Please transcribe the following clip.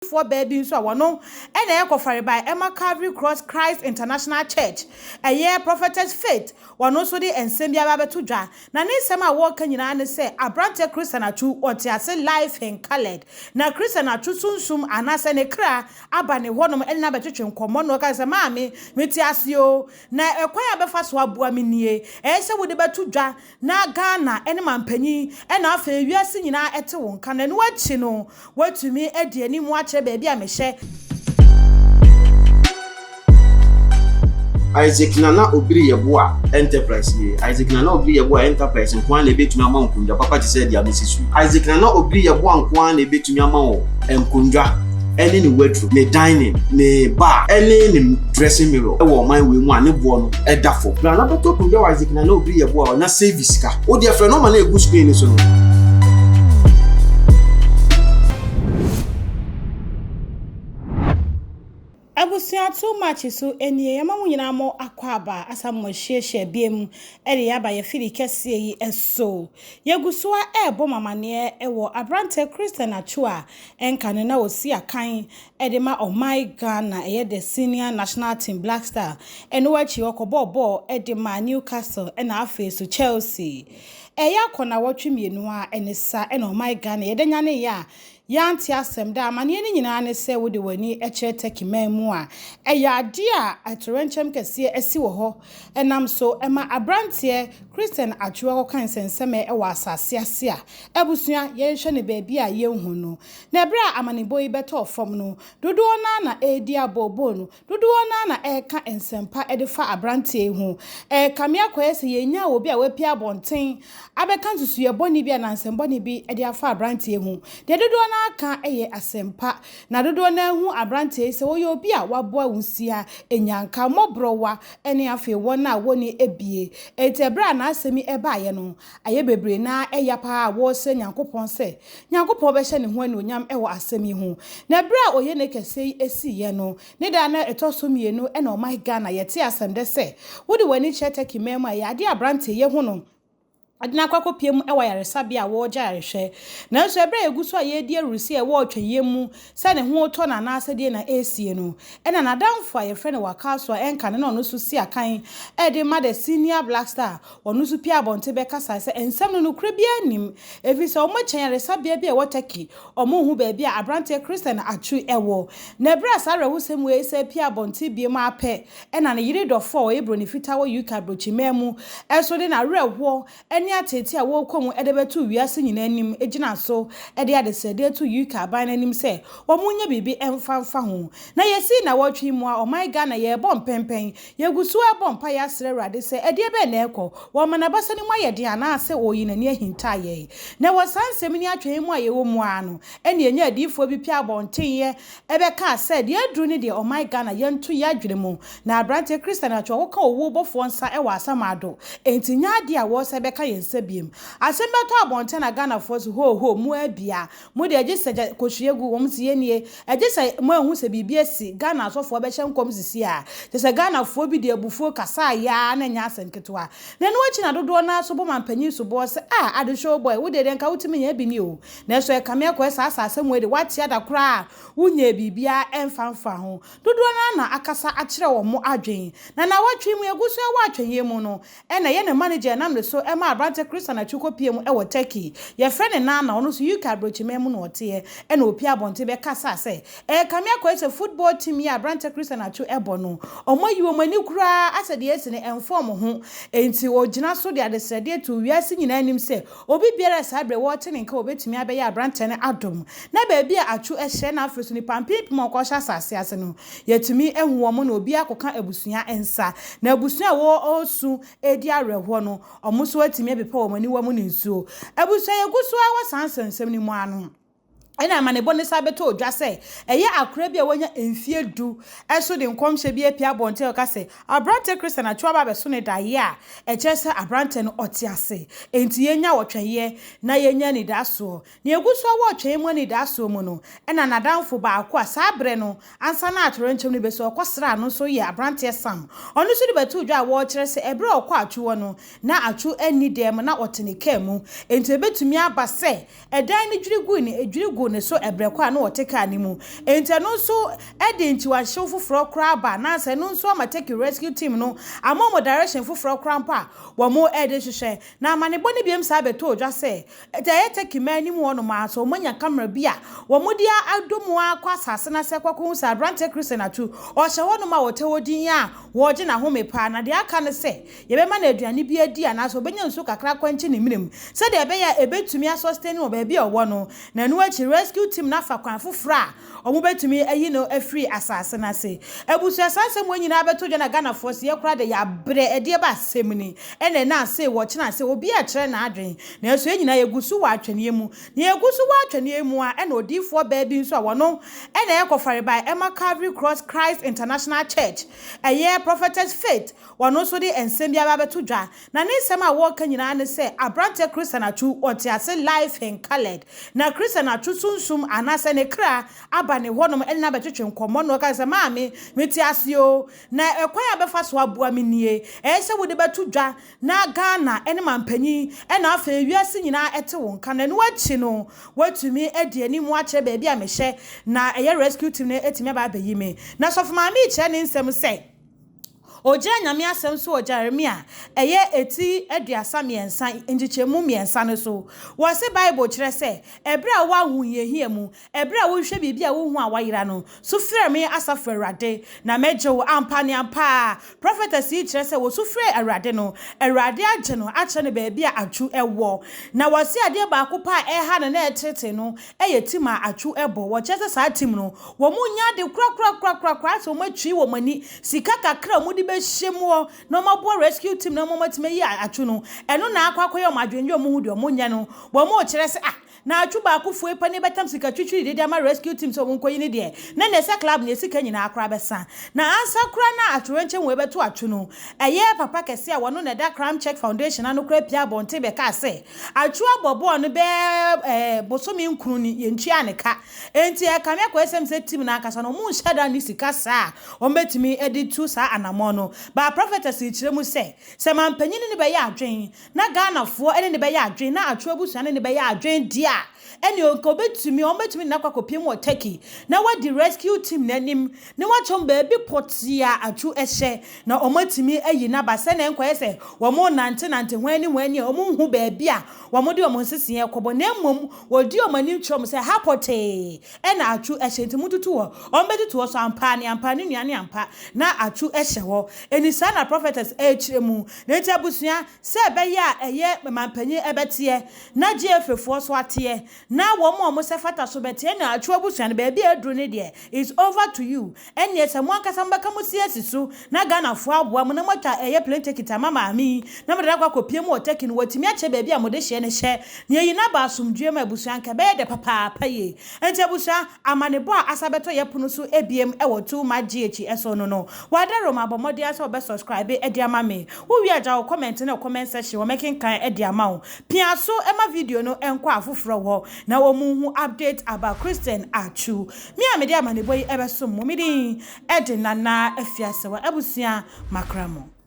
for baby so wano ene ekofare by Emma Calvary Cross Christ International Church eye Prophetess Faith wano so de ensem bia ba beto dwa na ne nsem a wo kan nyina ne se abrante Christian Atsu onte ase life in colored na Christian Atsu sunsum anase ne kra aba ne honom ene na betwetwe nkomo no ka se maame meti ase o na ekwan abefa so aboa menie se wo de beto dwa na Ghana ene mampanyi ene afa wiase nyina ete wo nka na ne wachi no watumi edi ani mu baby a meshe Isaac Nana Obiri Yeboa Enterprise ye Isaac Nana Obiri Yeboa Enterprise nkwan na betumi ama nkundwa papa ti said ya mesisu Isaac Nana Obiri Yeboa nkwan na betumi ama o nkundwa ene ni wardrobe ne dining ne bar ene ni dressing mirror e wo man we mu ane bo no e dafo na na beto kundwa Isaac Nana Obiri Yeboa na service ka o dia frɛ no ma na egu screen ni so no abusia too much so enie yama munyina mo akwaba asamo hyiehye biem ere yaba ye firi kese yi eso yegusoa ebo mamane ewo abrante Christian Atsu a enka ne na osi akan edema oh my Ghana eye the senior national team Black Star eno wachi okobobo edema Newcastle ena afa so Chelsea eya kona wotwemienu a enesa ena oh my Ghana ye denya ne ya yanti asem da amane ne nyina ne se wode wani eche tekiman mu a eya ade a atorenchem kese esi wo ho enam so ema abrante Christian Atsu ko kan senseme e wa asase ase a ebusua ye hwe ne baabi a ye hu no na bra amane boyi beto fom no dodo na edi abobo no dodo na eka ensempa edefa abrante hu kamia kwese ye nya obi a wapi abonten abeka nsusu ye boni bi na nsemboni bi ede afa abrante hu de dodo aka eye asempa na dodo na hu abrante se wo ye obi a waboa wusia enyanka mobrowa ene afi wona woni ebie etebra na asemi eba ye no aye bebre na eya pa wo se nyankopon se nyankopon be hye ne ho anonyam ewo asemi hu na bra oye ne kese esi ye no ne da na etoso mienu ene o my Ghana yete asem de se wodi wani chete kimema ya ade abrante ye hu no adina kwakopiem ewa yaresabia wo jarehwe na nso ebra eguso a ye die rusi e wo tweyemu se ne ho to na na asede na esie no ena na damfo a ye frɛ ne wakaso enka ne no so si akan e de ma the senior Black Star onu so pia bonte be kasa se ensem no kra bia nim efi se o mo chen yaresabia bia wo taki o mo hu ba bia abrante Christian Atsu ewo na ebra sare wo sem we se pia bonte bia ma apɛ ena ne yire dofo o ebro ne fita wo UK brochimemu eso de na rewo atete a wo komu edebetu wiase nyina anim egina so ede adesede to UK aban anim se wo munye bibi emfanfa ho na yesi na wotwe mu a oh my Ghana ye bom pempen yegusu abom pa ya sere rade se ede be na ekọ wo manabasa ni mu ayede ana ase oyi na ni ahinta ye na wosansem ni atwe mu aye wo mu ano ene enya adifo bi pia bonten ye ebe ka se de aduru ni de oh my Ghana ye ntu ya adwene mu na abrante Christian Atsu wo ka owo bofo nsa e wa asamado entinya ade a wo se be ka ye sebiem asembeto abonte na Ghana force ho mu abia mu de agise kohwiegu wom se yenie agise mu ahu se bibia si Ghana sofo be hye nkom sisi a se Ghana fo bi de abufuo kasa ya na nya asenketoa na no achi na dodo na so bo mampanyi so bo se ade show boy wo de nka wutimi nya bi ni o na so e kamia ko esa asase mu de wati ada kra wunya bibia emfanfa ho dodo na akasa akire wo mo adwen na watwe mu eguso e watwe ye mu no e na ye ne manager na mle so e ma abrante Christian Atsu kopiem ewo Turkey ye frene na ono so UK brochimemu no ote e na opi abonte be kasa se kamia ko ese football team ya abrante Christian Atsu ebo no omayi omani kura asede ese ne inform ho enti ogina so de adesede to wiase nyina anim se obi biara sabre wote ne nka obetumi abeya abrante ne adom na ba bia Atsu ehye na afreso ni pampip mo ko hya sase ase no yetumi ehu wo mo na obi akoka abusua ensa na abusua wo osu edi areho no omo so atimi bepa wo mani wa mu ne nsuo abusua yeguso a wasansensem ni mu anu ena amane bonisa beto odwa se eye akura bia wonya emfie du eso de nkomhye bia pia bonte o ka se abrante Christian Atsu aba be so ne daye a eche se abrante no otiase enti yenya wotweye na yenya ni daso ne eguso wotweye mu ni daso mu no ena nadamfo ba akwa sabre no ansa na atorenchem ne be so okosra no so ye abrante sam onu so de beto odwa wo kire se ebre okwa Atsu wo no na Atsu ani dem na otene kamu enti betumi aba se edan ni dwirigu ni edwirigu ne so ebreko a na wote ka ni mu enti no so e de ntiwa hyew foforo kra ba na se no so ma take rescue team no amomo direction foforo kra mpa wo mo e de hwehwe na amane boni biem sa beto odwa se de ye take mani mu ono ma so manya camera bia wo mo dia adomu akwa asase na se kwakwo sa Abrante Christian Atsu o hye wono ma wote wodin a wo je na home pa na de aka ne se ye be ma na aduane bia di ana so benya nso kakra kwanchi ne minim se de be ya ebetumi asustain wo ba bia wo no na no achi rescue team na fa kwan foforo a omo betumi ayi no afri asase na se ebusu asase mo nyina beto dwa na Ghana force ye kura de ya bre ede ba semni ene na se wo kina se obi a kire na adwen na so nyina yegusu wa atwene mu na yegusu wa atwene mu a ene odifo ba bi nso a wono ene ekofare by Emma Calvary Cross Christ International Church eye prophetess faith wono so de ensem bia ba beto dwa na ne nsem a wo ka nyina ne se Abrante Christian Atsu otiase life in colored na Christian Atsu sunsum anase ne kra aba ne honom ene na betwetwe nkomo no ka se maame metiase o na ekwan abefa so aboa menie se wo de beto dwa na Ghana ene mampanyi ena afa wiase nyina ete wo nka na no achi no watumi edi ani mu akere ba bia mehye na eye rescue team na etimi ba bayi me na sofo maame kire ne nsem se Oja nyame asem so o Jeremia eye eti aduasa miensa njichemu miensa ne so wo se Bible kire se ebre a wa hu yehia mu ebre a wo hwe bibia wo hu a wayira no so frɛ me asafu Awurade na meje wo ampa ne ampa prophetess yi kire se wo so frɛ Awurade no Awurade agye no akye ne ba bia Atsu ewo na wo se ade ba akopa ha ne na etete no eye tim a Atsu ebo wo kire se sa tim no wo mu nya de kra so matwi wo mani sika kakra mu di shemo no mabo rescue team no momatime yi Atsu no eno na akwakoye o madwenje o mu hu de o munya no bo mo kire se na Atsu ba akufo epa ne betam sika twitwi de ama rescue team so wonkoyi ne de na nese club ne sika nyina akra besa na ansa kra na atwenche we beto Atsu no eye papa kese a wono na da crime check foundation anu kra pia bonte be ka se Atsu abobo no be bosomi nkunu ni yentua aneka enti e kame kwa esem se team na akasa no mu nhada ni sika sa o metimi editu sa anamo no ba prophetess kire mu se mampanyini ne be ya adwen na Ghana fo ene ne be ya adwen na Atsu abusu ne be ya adwen dia eni onko betumi o betumi na kwakopiem o Turkey na wadi rescue team nanim ne wachom baby potia Atsu ehye na omatimi ayi na ba se na enkoye se wo mo nante hwani o mo hu baby a wo mo de o mo nsese ekobo na mmom wo di o mani chom se hapote ena Atsu ehye ntimututu wo o betutu wo so ampa ne nuane ampa na Atsu ehye wo eni sa na prophetess kire mu na enti abusua se be ya eye mampanyi ebete na GFFo so ate na wo mo se fata so bete na Atsu abusu na ba bia edru ne de is over to you enne se mo akasa mbaka mo siesi so na Ghana fo aboa mo na motwa eye plane ticket mama ami na mo de akwa kopie mo Turkey no watimi ache ba bia mo de hye ne hye ne yi na ba asomdue ma abusu anka be de papa paye enti abusu amanebo a asabeto ye pono so ebiem e wo tu ma GH eso no wadaro ma bomode asa obe subscribe e de ama me wo wi aja wo comment na comment section wo making kan e de ama wo pia so e ma video no enko afoforo wo na wo mu hu update about Christian Atsu mi amede amanebo yi ebe so mo mi din e de nana afiase wa abusia makramo